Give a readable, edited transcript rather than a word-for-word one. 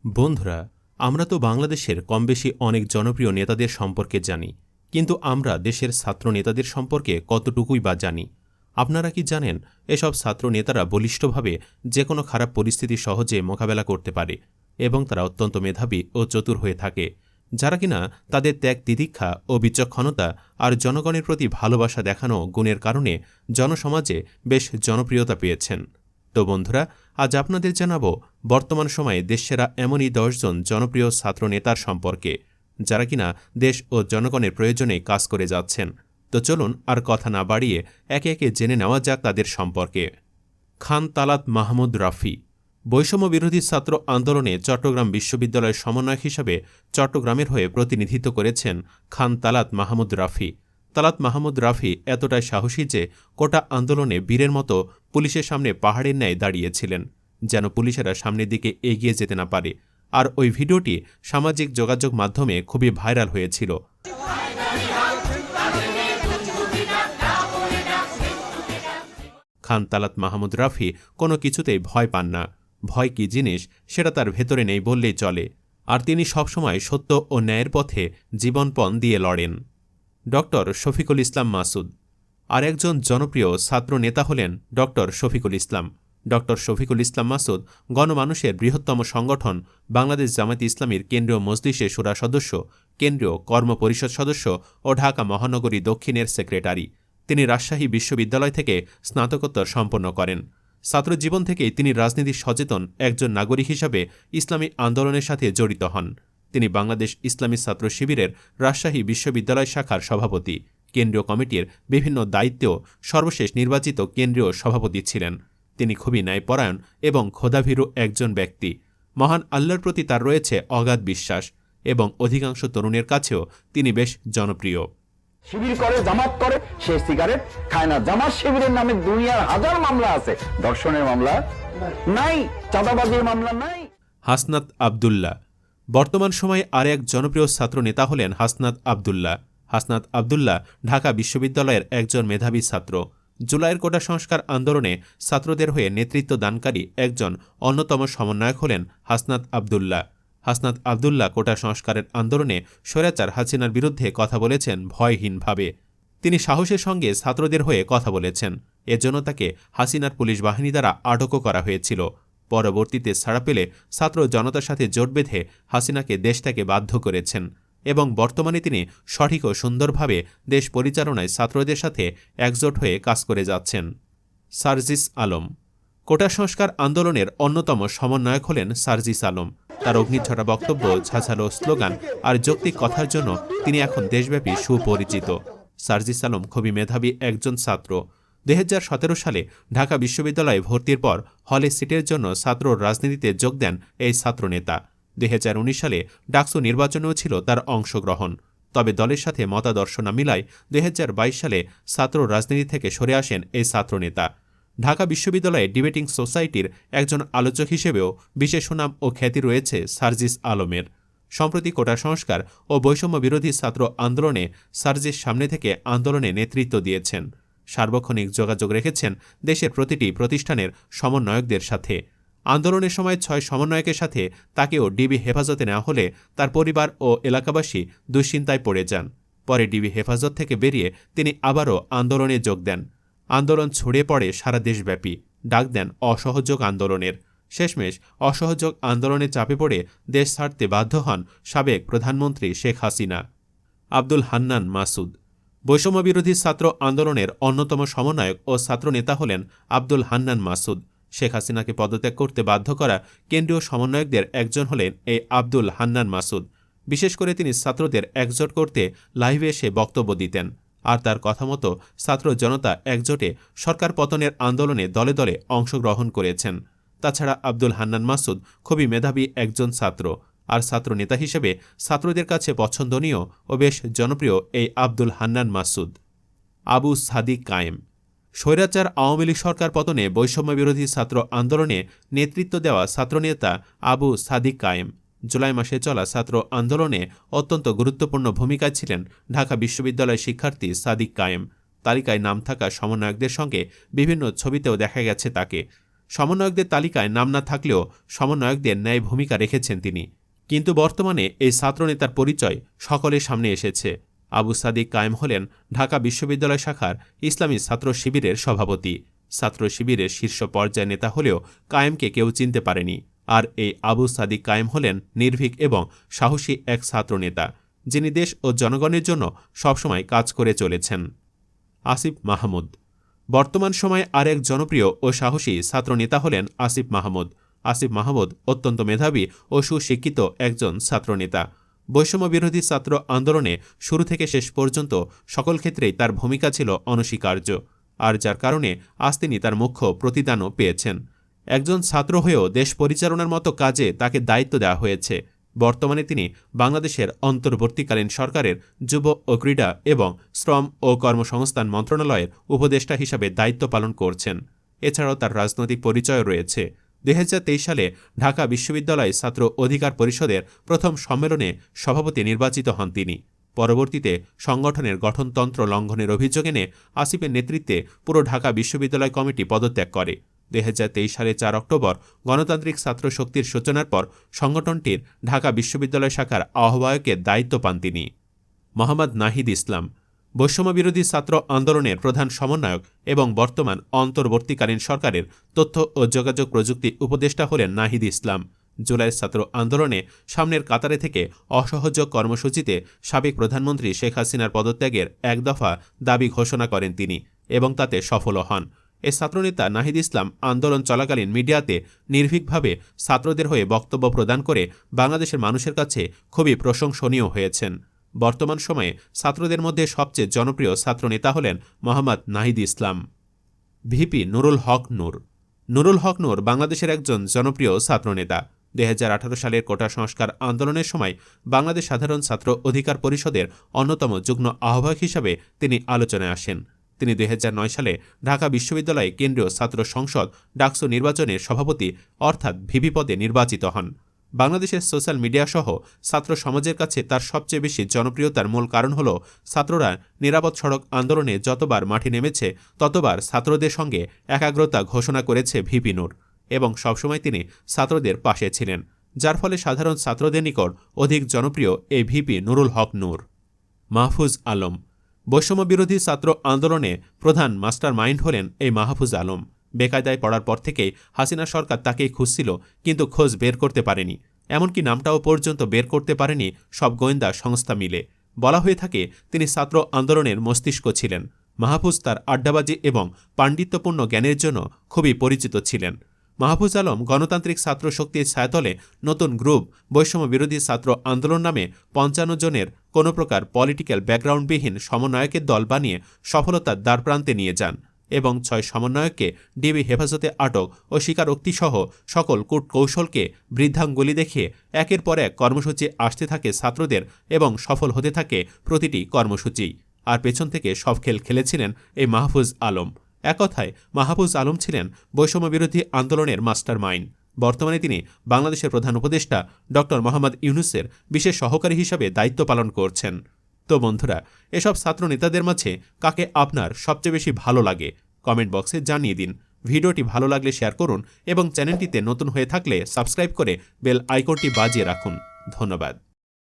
বন্ধুরা, আমরা তো বাংলাদেশের কমবেশি অনেক জনপ্রিয় নেতাদের সম্পর্কে জানি, কিন্তু আমরা দেশের ছাত্র নেতাদের সম্পর্কে কতটুকুই বা জানি? আপনারা কি জানেন এসব ছাত্র নেতারা বলিষ্ঠভাবে যে কোনো খারাপ পরিস্থিতি সহজে মোকাবেলা করতে পারে এবং তারা অত্যন্ত মেধাবী ও চতুর হয়ে থাকে, যারা কিনা তাদের ত্যাগ তিতিক্ষা ও বিচক্ষণতা আর জনগণের প্রতি ভালোবাসা দেখানো গুণের কারণে জনসমাজে বেশ জনপ্রিয়তা পেয়েছেন। তো বন্ধুরা, আজ আপনাদের জানাবো বর্তমান সময়ে দেশসেরা এমনই ১০ জন জনপ্রিয় ছাত্র নেতার সম্পর্কে, যারা কিনা দেশ ও জনগণের প্রয়োজনে কাজ করে যাচ্ছেন। তো চলুন আর কথা না বাড়িয়ে একে একে জেনে নেওয়া যাক তাদের সম্পর্কে। খান তালাত মাহমুদ রাফি বৈষম্য বিরোধী ছাত্র আন্দোলনে চট্টগ্রাম বিশ্ববিদ্যালয়ের সমন্বয়ক হিসাবে চট্টগ্রামের হয়ে প্রতিনিধিত্ব করেছেন খান তালাত মাহমুদ রাফি। তালাত মাহমুদ রাফি এতটাই সাহসী যে কোটা আন্দোলনে বীরের মতো পুলিশের সামনে পাহাড়ের ন্যায় দাঁড়িয়েছিলেন, যেন পুলিশেরা সামনের দিকে এগিয়ে যেতে না পারে। আর ওই ভিডিওটি সামাজিক যোগাযোগ মাধ্যমে খুবই ভাইরাল হয়েছিল। খান তালাত মাহমুদ রাফি কোনো কিছুতেই ভয় পান না। ভয় কী জিনিস সেটা তার ভেতরে নেই বললেই চলে। আর তিনি সবসময় সত্য ও ন্যায়ের পথে জীবনপণ দিয়ে লড়েন। ডক্টর শফিকুল ইসলাম মাসুদ আর একজন জনপ্রিয় ছাত্র নেতা হলেন ডক্টর শফিকুল ইসলাম। ডক্টর শফিকুল ইসলাম মাসুদ গণমানুষের বৃহত্তম সংগঠন বাংলাদেশ জামায়াতে ইসলামীর কেন্দ্রীয় মজলিসে শুরা সদস্য, কেন্দ্রীয় কর্ম পরিষদ সদস্য ও ঢাকা মহানগরী দক্ষিণের সেক্রেটারি। তিনি রাজশাহী বিশ্ববিদ্যালয় থেকে স্নাতকোত্তর সম্পন্ন করেন। ছাত্রজীবন থেকেই তিনি রাজনীতি সচেতন একজন নাগরিক হিসাবে ইসলামী আন্দোলনের সাথে জড়িত হন। তিনি বাংলাদেশ ইসলামী ছাত্র শিবিরের রাজশাহী বিশ্ববিদ্যালয় শাখার সভাপতি, কেন্দ্রীয় কমিটির বিভিন্ন দায়িত্বেও সর্বশেষ নির্বাচিত কেন্দ্রীয় সভাপতি ছিলেন। তিনি খুবই ন্যায়পরায়ণ এবং খোদাভীরু একজন ব্যক্তি। মহান আল্লাহর প্রতি তার রয়েছে অগাধ বিশ্বাস এবং অধিকাংশ তরুণের কাছেও তিনি বেশ জনপ্রিয়। শিবির করে, জামাত করে, সে সিগারেট খায় না। জামাত শিবিরের নামে দুনিয়ার হাজার মামলা আছে, ধর্ষণের মামলা নাই, চাঁদাবাজির মামলা নাই। হাসনাত আবদুল্লাহ বর্তমান সময়ে আর এক জনপ্রিয় ছাত্র নেতা হলেন হাসনাত আবদুল্লাহ। হাসনাত আবদুল্লাহ ঢাকা বিশ্ববিদ্যালয়ের একজন মেধাবী ছাত্র। জুলাইয়ের কোটা সংস্কার আন্দোলনে ছাত্রদের হয়ে নেতৃত্ব দানকারী একজন অন্যতম সমন্বয়ক হলেন হাসনাত আবদুল্লাহ। হাসনাত আবদুল্লাহ কোটা সংস্কারের আন্দোলনে স্বৈরাচার হাসিনার বিরুদ্ধে কথা বলেছেন ভয়হীনভাবে। তিনি সাহসের সঙ্গে ছাত্রদের হয়ে কথা বলেছেন। এজন্য তাকে হাসিনার পুলিশ বাহিনী দ্বারা আটকও করা হয়েছিল। পরবর্তীতে ছাড়া পেলে ছাত্র জনতার সাথে জোট বেঁধে হাসিনাকে দেশ থেকে বাধ্য করেছেন এবং বর্তমানে তিনি সঠিক ও সুন্দরভাবে দেশ পরিচালনায় ছাত্রদের সাথে একজোট হয়ে কাজ করে যাচ্ছেন। সার্জিস আলম কোটা সংস্কার আন্দোলনের অন্যতম সমন্বয়ক হলেন সার্জিস আলম। তার অগ্নিঝরা বক্তব্য, ঝাঝালো স্লোগান আর যৌক্তিক কথার জন্য তিনি এখন দেশব্যাপী সুপরিচিত। সার্জিস আলম খুবই মেধাবী একজন ছাত্র। ২০১৭ সালে ঢাকা বিশ্ববিদ্যালয়ে ভর্তির পর হলে সিটের জন্য ছাত্র রাজনীতিতে যোগ দেন এই ছাত্রনেতা। ২০১৯ সালে ডাকসু নির্বাচনেও ছিল তার অংশগ্রহণ। তবে দলের সাথে মতাদর্শ না মিলায় ২০২২ সালে ছাত্র রাজনীতি থেকে সরে আসেন এই ছাত্রনেতা। ঢাকা বিশ্ববিদ্যালয়ে ডিবেটিং সোসাইটির একজন আলোচক হিসেবেও বিশেষ সুনাম ও খ্যাতি রয়েছে সার্জিস আলমের। সম্প্রতি কোটা সংস্কার ও বৈষম্য বিরোধী ছাত্র আন্দোলনে সার্জিস সামনে থেকে আন্দোলনে নেতৃত্ব দিয়েছেন। সার্বক্ষণিক যোগাযোগ রেখেছেন দেশের প্রতিটি প্রতিষ্ঠানের সমন্বয়কদের সাথে। আন্দোলনের সময় ৬ সমন্বয়কের সাথে তাকেও ডিবি হেফাজতে নেওয়া হলে তার পরিবার ও এলাকাবাসী দুশ্চিন্তায় পড়ে যান। পরে ডিবি হেফাজত থেকে বেরিয়ে তিনি আবারও আন্দোলনে যোগ দেন। আন্দোলন ছড়িয়ে পড়ে সারা দেশব্যাপী। ডাক দেন অসহযোগ আন্দোলনের। শেষমেশ অসহযোগ আন্দোলনে চাপে পড়ে দেশ ছাড়তে বাধ্য হন সাবেক প্রধানমন্ত্রী শেখ হাসিনা। আব্দুল হান্নান মাসুদ বৈষম্যবিরোধী ছাত্র আন্দোলনের অন্যতম সমন্বয়ক ও ছাত্রনেতা হলেন আব্দুল হান্নান মাসুদ। শেখ হাসিনাকে পদত্যাগ করতে বাধ্য করা কেন্দ্রীয় সমন্বয়কদের একজন হলেন এই আব্দুল হান্নান মাসুদ। বিশেষ করে তিনি ছাত্রদের একজোট করতে লাইভে এসে বক্তব্য দিতেন। আর তার কথা মতো ছাত্র জনতা একজোটে সরকার পতনের আন্দোলনে দলে দলে অংশগ্রহণ করেছেন। তাছাড়া আব্দুল হান্নান মাসুদ খুবই মেধাবী একজন ছাত্র। আর ছাত্র নেতা হিসেবে ছাত্রদের কাছে পছন্দনীয় ও বেশ জনপ্রিয় এই আব্দুল হান্নান মাসুদ। আবু সাদিক কায়েম স্বৈরাচার আওয়ামী লীগ সরকার পতনে বৈষম্যবিরোধী ছাত্র আন্দোলনে নেতৃত্ব দেওয়া ছাত্রনেতা আবু সাদিক কায়েম। জুলাই মাসে চলা ছাত্র আন্দোলনে অত্যন্ত গুরুত্বপূর্ণ ভূমিকায় ছিলেন ঢাকা বিশ্ববিদ্যালয় শিক্ষার্থী সাদিক কায়েম। তালিকায় নাম থাকা সমন্বয়কদের সঙ্গে বিভিন্ন ছবিতেও দেখা গেছে তাকে। সমন্বয়কদের তালিকায় নাম না থাকলেও সমন্বয়কদের ন্যায় ভূমিকা রেখেছেন তিনি। কিন্তু বর্তমানে এই ছাত্রনেতার পরিচয় সকলের সামনে এসেছে। আবু সাদিক কায়েম হলেন ঢাকা বিশ্ববিদ্যালয় শাখার ইসলামী ছাত্র শিবিরের সভাপতি। ছাত্র শিবিরের শীর্ষ পর্যায়ের নেতা হলেও কায়েমকে কেউ চিনতে পারেনি। আর এই আবু সাদিক কায়েম হলেন নির্ভীক এবং সাহসী এক ছাত্রনেতা, যিনি দেশ ও জনগণের জন্য সবসময় কাজ করে চলেছেন। আসিফ মাহমুদ। বর্তমান সময়ে আরেক জনপ্রিয় ও সাহসী ছাত্রনেতা হলেন আসিফ মাহমুদ। আসিফ মাহমুদ অত্যন্ত মেধাবী ও সুশিক্ষিত একজন ছাত্রনেতা। বৈষম্য বিরোধী ছাত্র আন্দোলনে শুরু থেকে শেষ পর্যন্ত সকল ক্ষেত্রেই তার ভূমিকা ছিল অনস্বীকার্য, আর যার কারণে আজ তিনি তার মুখ্য প্রতিদানও পেয়েছেন। একজন ছাত্র হয়েও দেশ পরিচালনার মতো কাজে তাকে দায়িত্ব দেওয়া হয়েছে। বর্তমানে তিনি বাংলাদেশের অন্তর্বর্তীকালীন সরকারের যুব ও ক্রীড়া এবং শ্রম ও কর্মসংস্থান মন্ত্রণালয়ের উপদেষ্টা হিসাবে দায়িত্ব পালন করছেন। এছাড়াও তার রাজনৈতিক পরিচয় রয়েছে। 2023 সালে ঢাকা বিশ্ববিদ্যালয় ছাত্র অধিকার পরিষদের প্রথম সম্মেলনে সভাপতি নির্বাচিত হন তিনি। পরবর্তীতে সংগঠনের গঠনতন্ত্র লঙ্ঘনের অভিযোগ এনে আসিফের নেতৃত্বে পুরো ঢাকা বিশ্ববিদ্যালয় কমিটি পদত্যাগ করে। 2023 সালে 4 অক্টোবর গণতান্ত্রিক ছাত্র শক্তির সূচনার পর সংগঠনটির ঢাকা বিশ্ববিদ্যালয় শাখার আহ্বায়কের দায়িত্ব পান তিনি। মোহাম্মদ নাহিদ ইসলাম। বৈষম্যবিরোধী ছাত্র আন্দোলনের প্রধান সমন্বয়ক এবং বর্তমান অন্তর্বর্তীকালীন সরকারের তথ্য ও যোগাযোগ প্রযুক্তি উপদেষ্টা হলেন নাহিদ ইসলাম। জুলাইয়ের ছাত্র আন্দোলনে সামনের কাতারে থেকে অসহযোগ কর্মসূচিতে সাবেক প্রধানমন্ত্রী শেখ হাসিনার পদত্যাগের এক দফা দাবি ঘোষণা করেন তিনি এবং তাতে সফলও হন। এ ছাত্রনেতা নাহিদ ইসলাম আন্দোলন চলাকালীন মিডিয়াতে নির্ভীকভাবে ছাত্রদের হয়ে বক্তব্য প্রদান করে বাংলাদেশের মানুষের কাছে খুবই প্রশংসনীয় হয়েছেন। বর্তমান সময়ে ছাত্রদের মধ্যে সবচেয়ে জনপ্রিয় ছাত্রনেতা হলেন মোহাম্মদ নাহিদ ইসলাম। ভিপি নুরুল হক নূর। নুরুল হক নূর বাংলাদেশের একজন জনপ্রিয় ছাত্রনেতা। 2018 সালের কোটা সংস্কার আন্দোলনের সময় বাংলাদেশ সাধারণ ছাত্র অধিকার পরিষদের অন্যতম যুগ্ম আহ্বায়ক হিসাবে তিনি আলোচনায় আসেন। তিনি 2009 সালে ঢাকা বিশ্ববিদ্যালয় কেন্দ্রীয় ছাত্র সংসদ ডাকসু নির্বাচনের সভাপতি অর্থাৎ ভিপি পদে নির্বাচিত হন। বাংলাদেশের সোশ্যাল মিডিয়াসহ ছাত্র সমাজের কাছে তার সবচেয়ে বেশি জনপ্রিয়তার মূল কারণ হল ছাত্ররা নিরাপদ সড়ক আন্দোলনে যতবার মাঠে নেমেছে ততবার ছাত্রদের সঙ্গে একাগ্রতা ঘোষণা করেছে ভিপি নূর এবং সবসময় তিনি ছাত্রদের পাশে ছিলেন, যার ফলে সাধারণ ছাত্রদের নিকট অধিক জনপ্রিয় এই ভিপি নুরুল হক নূর। মাহফুজ আলম। বৈষম্যবিরোধী ছাত্র আন্দোলনে প্রধান মাস্টার মাইন্ড হলেন এই মাহফুজ আলম। বেকায়দায় পড়ার পর থেকেই হাসিনা সরকার তাকেই খুঁজছিল, কিন্তু খোঁজ বের করতে পারেনি। এমনকি নামটাও পর্যন্ত বের করতে পারেনি সব গোয়েন্দা সংস্থা মিলে। বলা হয়ে থাকে তিনি ছাত্র আন্দোলনের মস্তিষ্ক ছিলেন। মাহফুজ তার আড্ডাবাজি এবং পাণ্ডিত্যপূর্ণ জ্ঞানের জন্য খুবই পরিচিত ছিলেন। মাহফুজ আলম গণতান্ত্রিক ছাত্র শক্তির ছায়াতলে নতুন গ্রুপ বৈষম্য বিরোধী ছাত্র আন্দোলন নামে 55 জনের কোনো প্রকার পলিটিক্যাল ব্যাকগ্রাউন্ডবিহীন সমন্বয়কের দল বানিয়ে সফলতার দ্বারপ্রান্তে নিয়ে যান এবং 6 সমন্বয়ককে ডিবি হেফাজতে আটক ও স্বীকারোক্তিসহ সকল কূটকৌশলকে বৃদ্ধাঙ্গুলি দেখিয়ে একের পর এক কর্মসূচি আসতে থাকে ছাত্রদের এবং সফল হতে থাকে প্রতিটি কর্মসূচি। আর পেছন থেকে সব খেল খেলেছিলেন এই মাহফুজ আলম। এক কথায় মাহফুজ আলম ছিলেন বৈষম্যবিরোধী আন্দোলনের মাস্টার মাইন্ড। বর্তমানে তিনি বাংলাদেশের প্রধান উপদেষ্টা ড. মোহাম্মদ ইউনূসের বিশেষ সহকারী হিসাবে দায়িত্ব পালন করছেন। তো বন্ধুরা, এসব ছাত্র নেতাদের মাঝে কাকে আপনার সবচেয়ে বেশি ভালো লাগে কমেন্ট বক্সে জানিয়ে দিন। ভিডিওটি ভালো লাগলে শেয়ার করুন এবং চ্যানেলটিতে নতুন হয়ে থাকলে সাবস্ক্রাইব করে বেল আইকনটি বাজিয়ে রাখুন। ধন্যবাদ।